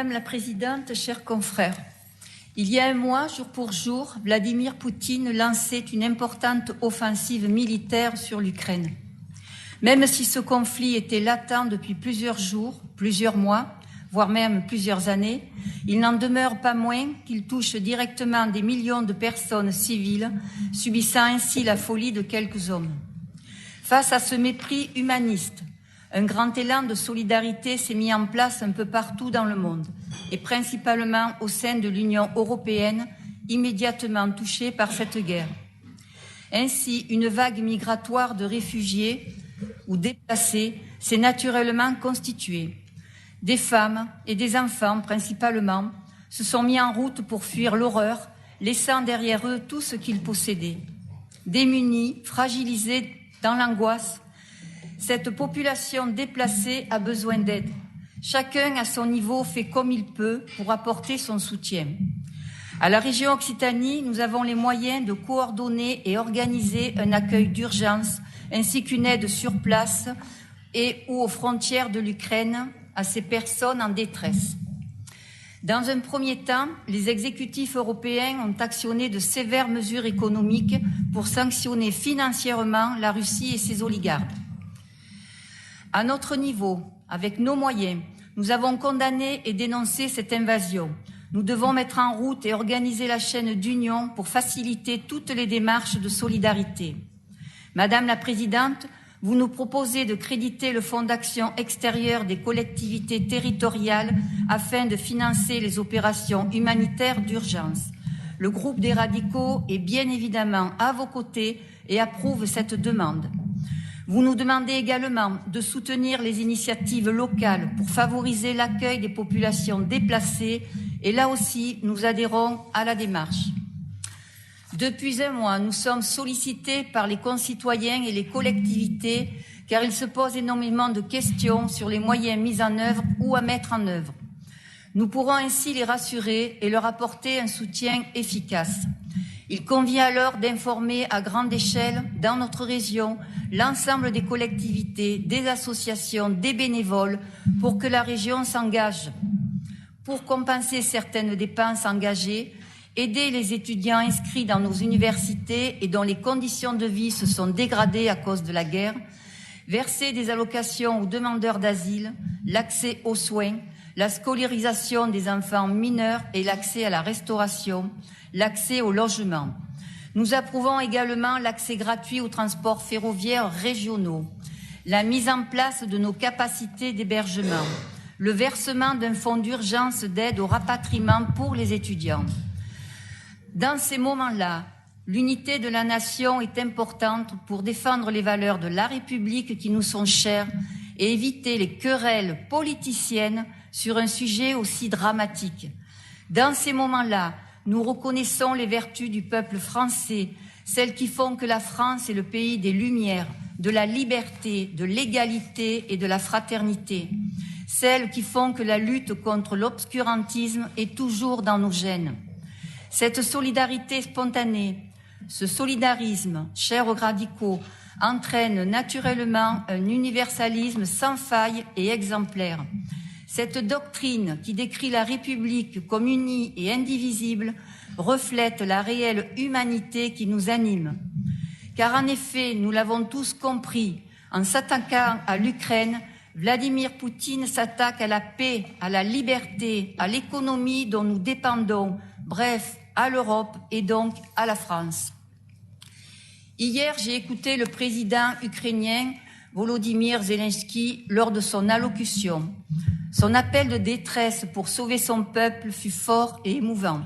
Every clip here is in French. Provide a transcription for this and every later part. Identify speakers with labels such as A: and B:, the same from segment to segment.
A: Madame la Présidente, chers confrères, il y a un mois, jour pour jour, Vladimir Poutine lançait une importante offensive militaire sur l'Ukraine. Même si ce conflit était latent depuis plusieurs jours, plusieurs mois, voire même plusieurs années, il n'en demeure pas moins qu'il touche directement des millions de personnes civiles, subissant ainsi la folie de quelques hommes. Face à ce mépris humaniste, un grand élan de solidarité s'est mis en place un peu partout dans le monde, et principalement au sein de l'Union européenne, immédiatement touchée par cette guerre. Ainsi, une vague migratoire de réfugiés ou déplacés s'est naturellement constituée. Des femmes et des enfants, principalement, se sont mis en route pour fuir l'horreur, laissant derrière eux tout ce qu'ils possédaient. Démunis, fragilisés dans l'angoisse, cette population déplacée a besoin d'aide. Chacun, à son niveau, fait comme il peut pour apporter son soutien. À la région Occitanie, nous avons les moyens de coordonner et organiser un accueil d'urgence ainsi qu'une aide sur place et ou aux frontières de l'Ukraine à ces personnes en détresse. Dans un premier temps, les exécutifs européens ont actionné de sévères mesures économiques pour sanctionner financièrement la Russie et ses oligarques. À notre niveau, avec nos moyens, nous avons condamné et dénoncé cette invasion. Nous devons mettre en route et organiser la chaîne d'union pour faciliter toutes les démarches de solidarité. Madame la Présidente, vous nous proposez de créditer le Fonds d'action extérieure des collectivités territoriales afin de financer les opérations humanitaires d'urgence. Le groupe des radicaux est bien évidemment à vos côtés et approuve cette demande. Vous nous demandez également de soutenir les initiatives locales pour favoriser l'accueil des populations déplacées et là aussi, nous adhérons à la démarche. Depuis un mois, nous sommes sollicités par les concitoyens et les collectivités car il se pose énormément de questions sur les moyens mis en œuvre ou à mettre en œuvre. Nous pourrons ainsi les rassurer et leur apporter un soutien efficace. Il convient alors d'informer à grande échelle, dans notre région, l'ensemble des collectivités, des associations, des bénévoles, pour que la région s'engage. Pour compenser certaines dépenses engagées, aider les étudiants inscrits dans nos universités et dont les conditions de vie se sont dégradées à cause de la guerre, verser des allocations aux demandeurs d'asile, l'accès aux soins, la scolarisation des enfants mineurs et l'accès à la restauration, l'accès au logement. Nous approuvons également l'accès gratuit aux transports ferroviaires régionaux, la mise en place de nos capacités d'hébergement, le versement d'un fonds d'urgence d'aide au rapatriement pour les étudiants. Dans ces moments-là, l'unité de la nation est importante pour défendre les valeurs de la République qui nous sont chères et éviter les querelles politiciennes sur un sujet aussi dramatique. Dans ces moments-là, nous reconnaissons les vertus du peuple français, celles qui font que la France est le pays des Lumières, de la liberté, de l'égalité et de la fraternité, celles qui font que la lutte contre l'obscurantisme est toujours dans nos gènes. Cette solidarité spontanée, ce solidarisme, cher aux radicaux, entraîne naturellement un universalisme sans faille et exemplaire. Cette doctrine qui décrit la République comme unie et indivisible reflète la réelle humanité qui nous anime. Car en effet, nous l'avons tous compris, en s'attaquant à l'Ukraine, Vladimir Poutine s'attaque à la paix, à la liberté, à l'économie dont nous dépendons, bref, à l'Europe et donc à la France. Hier, j'ai écouté le président ukrainien Volodymyr Zelensky lors de son allocution. Son appel de détresse pour sauver son peuple fut fort et émouvant.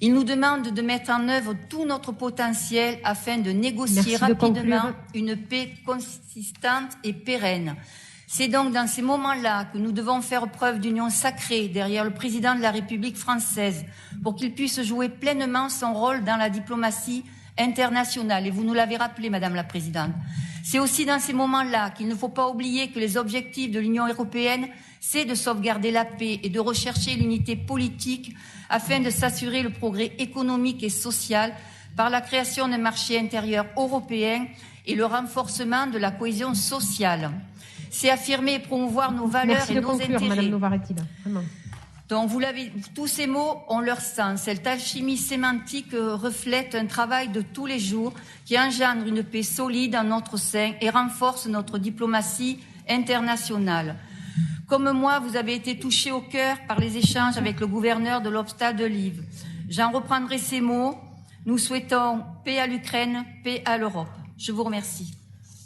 A: Il nous demande de mettre en œuvre tout notre potentiel afin de négocier rapidement une paix consistante et pérenne. C'est donc dans ces moments-là que nous devons faire preuve d'union sacrée derrière le président de la République française pour qu'il puisse jouer pleinement son rôle dans la diplomatie internationale. Et vous nous l'avez rappelé, Madame la Présidente. C'est aussi dans ces moments-là qu'il ne faut pas oublier que les objectifs de l'Union européenne, c'est de sauvegarder la paix et de rechercher l'unité politique afin de s'assurer le progrès économique et social par la création d'un marché intérieur européen et le renforcement de la cohésion sociale. C'est affirmer et promouvoir nos valeurs et nos intérêts.
B: Madame Novaretti, là.
A: Donc, tous ces mots ont leur sens. Cette alchimie sémantique reflète un travail de tous les jours qui engendre une paix solide en notre sein et renforce notre diplomatie internationale. Comme moi, vous avez été touchés au cœur par les échanges avec le gouverneur de l'hôpital de Lviv. J'en reprendrai ces mots. Nous souhaitons paix à l'Ukraine, paix à l'Europe. Je vous remercie.